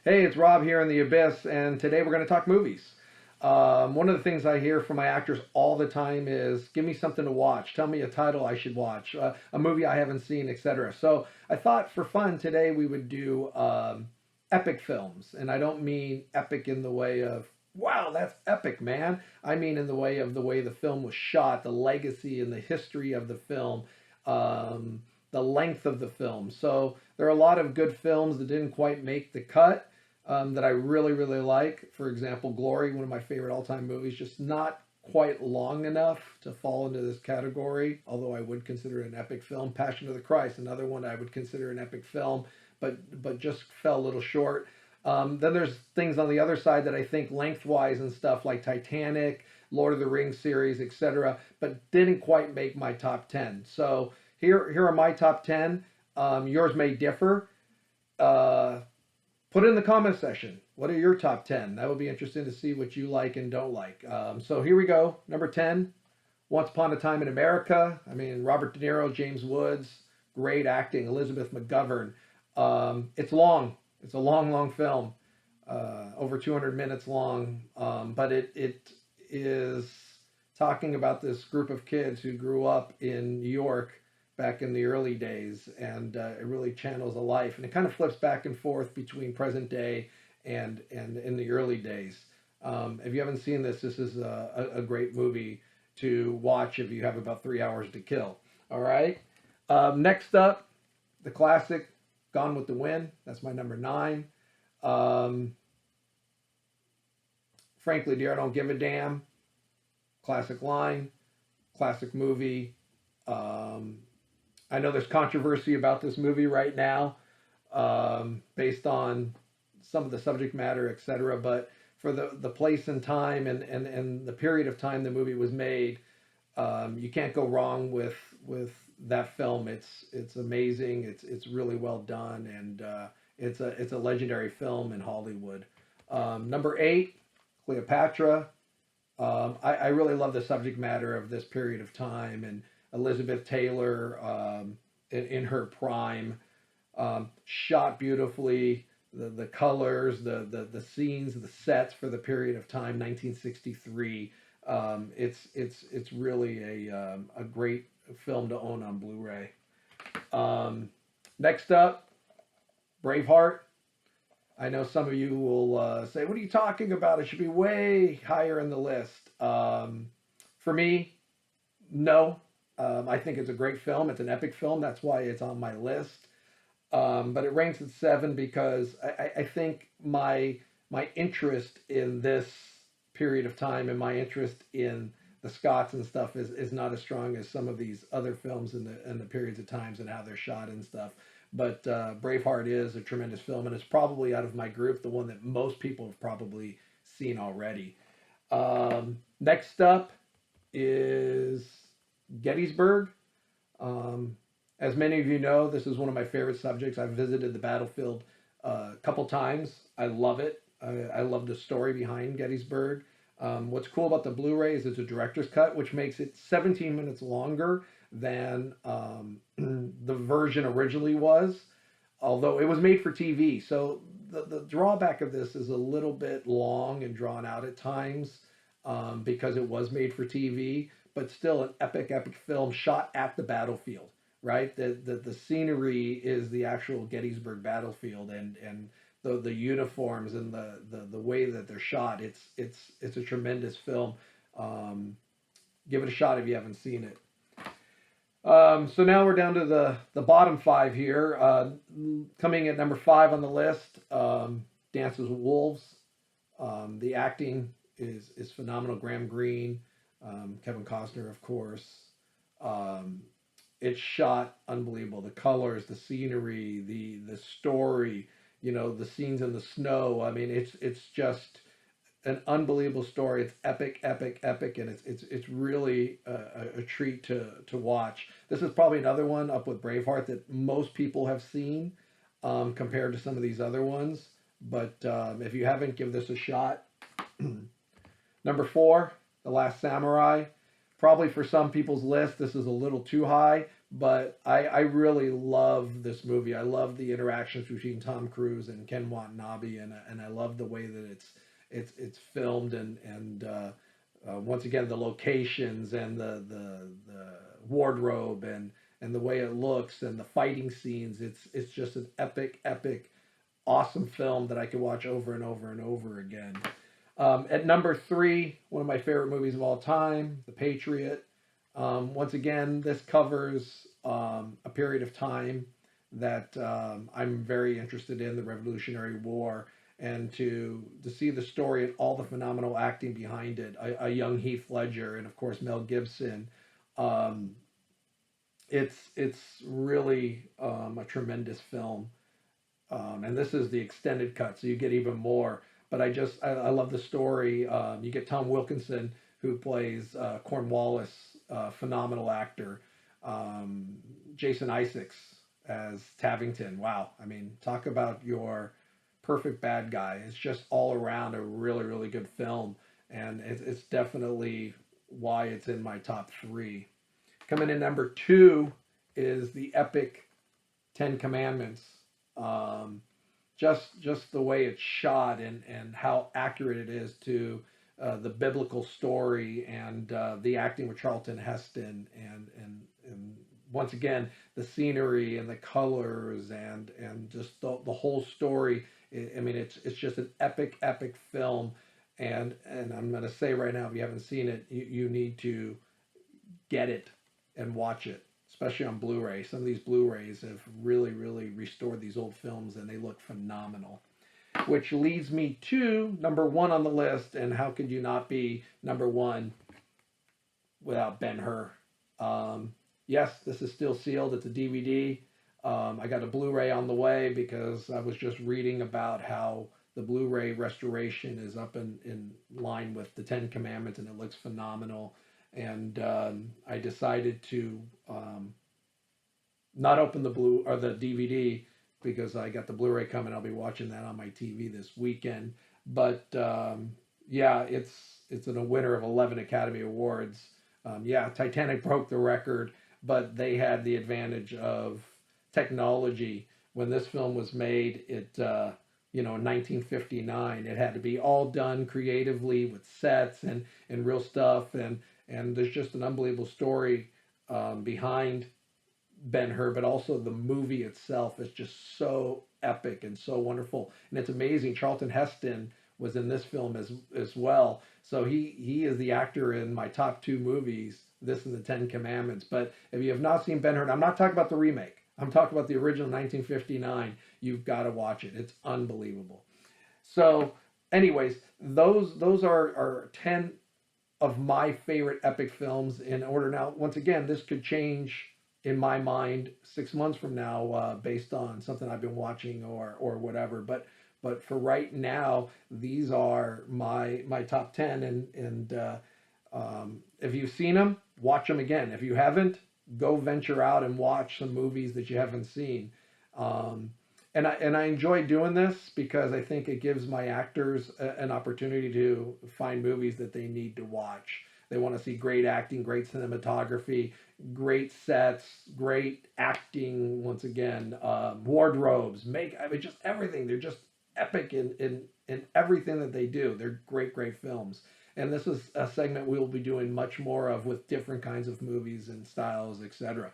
Hey, it's Rob here in the Abyss, and today we're going to talk movies. One of the things I hear from my actors all the time is, "Give me something to watch. Tell me a title I should watch, a movie I haven't seen, etc." So I thought for fun today we would do epic films, and I don't mean epic in the way of "Wow, that's epic, man." I mean in the way the film was shot, the legacy and the history of the film, the length of the film. So there are a lot of good films that didn't quite make the cut that I really, really like. For example, Glory, one of my favorite all time movies, just not quite long enough to fall into this category, although I would consider it an epic film. Passion of the Christ, another one I would consider an epic film, but just fell a little short. Then there's things on the other side that I think lengthwise and stuff like Titanic, Lord of the Rings series, etc., but didn't quite make my top 10. So here are my top 10. Yours may differ. Uh, Put it in the comment section. What are your top 10? That would be interesting to see what you like and don't like. So here we go. Number 10, Once Upon a Time in America. I mean, Robert De Niro, James Woods, great acting. Elizabeth McGovern. It's long. It's a long, long film, over 200 minutes long. But it is talking about this group of kids who grew up in New York back in the early days, and it really channels a life, and it kind of flips back and forth between present day and in the early days. If you haven't seen this, this is a great movie to watch if you have about 3 hours to kill. All right. Next up, the classic Gone with the Wind. That's my number 9. Um, Frankly, dear, I don't give a damn. Classic line, classic movie. Um, I know there's controversy about this movie right now, based on some of the subject matter, etc. But for the place and time and the period of time the movie was made, you can't go wrong with that film. It's amazing. It's really well done, and it's a legendary film in Hollywood. Number 8, Cleopatra. I really love the subject matter of this period of time and Elizabeth Taylor, in her prime, shot beautifully. The colors, the scenes, the sets for the period of time, 1963. It's really a great film to own on Blu-ray. Next up, Braveheart. I know some of you will say, "What are you talking about? It should be way higher in the list." For me, no. I think it's a great film. It's an epic film. That's why it's on my list. But it ranks at 7 because I think my interest in this period of time and my interest in the Scots and stuff is not as strong as some of these other films in the periods of times and how they're shot and stuff. But Braveheart is a tremendous film, and it's probably out of my group the one that most people have probably seen already. Next up is Gettysburg. As many of you know, this is one of my favorite subjects. I've visited the battlefield a couple times. I love it. I love the story behind Gettysburg. What's cool about the Blu-ray is it's a director's cut, which makes it 17 minutes longer than the version originally was, although it was made for TV. So the drawback of this is a little bit long and drawn out at times, because it was made for TV, but still an epic, epic film shot at the battlefield, right? The scenery is the actual Gettysburg battlefield, and the uniforms and the way that they're shot. It's a tremendous film. Give it a shot if you haven't seen it. So now we're down to the bottom 5 here. Coming at number 5 on the list, Dances with Wolves. The acting is phenomenal. Graham Greene, Kevin Costner, of course. It's shot unbelievable. The colors, the scenery, the story. The scenes in the snow. I mean, it's just an unbelievable story. It's epic, epic, epic, and it's really a treat to watch. This is probably another one up with Braveheart that most people have seen, compared to some of these other ones. But if you haven't, give this a shot. Number 4, The Last Samurai. Probably for some people's list, this is a little too high, But I really love this movie. I love the interactions between Tom Cruise and Ken Watanabe, and I love the way that it's filmed, and once again the locations and the wardrobe and the way it looks and the fighting scenes. It's just an epic, awesome film that I could watch over and over and over again. At number three, one of my favorite movies of all time, The Patriot. Once again, this covers a period of time that I'm very interested in, the Revolutionary War, and to see the story and all the phenomenal acting behind it. A young Heath Ledger and of course Mel Gibson. Um, it's really a tremendous film, and this is the extended cut, so you get even more. But I love the story. You get Tom Wilkinson who plays Cornwallis, phenomenal actor. Um, Jason Isaacs as Tavington. Wow, I mean, talk about your perfect bad guy. It's just all around a really good film, and it's definitely why it's in my top three. Coming in number two is the epic Ten Commandments. Um, just the way it's shot and how accurate it is to the biblical story and the acting with Charlton Heston and once again the scenery and the colors and just the whole story. I mean, it's just an epic film, and I'm gonna say right now, if you haven't seen it, you need to get it and watch it, especially on Blu-ray. Some of these Blu-rays have really restored these old films, and they look phenomenal. Which leads me to number one on the list, and how could you not be number one without Ben-Hur? Yes, this is still sealed. It's a DVD. I got a Blu-ray on the way because I was just reading about how the Blu-ray restoration is up in line with the Ten Commandments, and it looks phenomenal. And I decided to not open the blue or the DVD because I got the Blu-ray coming. I'll be watching that on my TV this weekend. But yeah, it's a winner of 11 Academy Awards. Yeah, Titanic broke the record, but they had the advantage of technology. When this film was made, in 1959, it had to be all done creatively with sets and real stuff, and there's just an unbelievable story behind Ben-Hur, but also the movie itself is just so epic and so wonderful, and it's amazing. Charlton Heston was in this film as well, so he is the actor in my top two movies. This and the Ten Commandments. But if you have not seen Ben-Hur, I'm not talking about the remake. I'm talking about the original 1959. You've got to watch it. It's unbelievable. So, anyways, those are 10 of my favorite epic films in order. Now, once again, this could change in my mind 6 months from now, based on something I've been watching or whatever. But for right now, these are my top 10. And if you've seen them, watch them again. If you haven't, go venture out and watch some movies that you haven't seen. Um, and I enjoy doing this because I think it gives my actors an opportunity to find movies that they need to watch. They want to see great acting, great cinematography, great sets, great acting. Once again, wardrobes, I mean, just everything. They're just epic in everything that they do. They're great films. And this is a segment we will be doing much more of with different kinds of movies and styles, etc.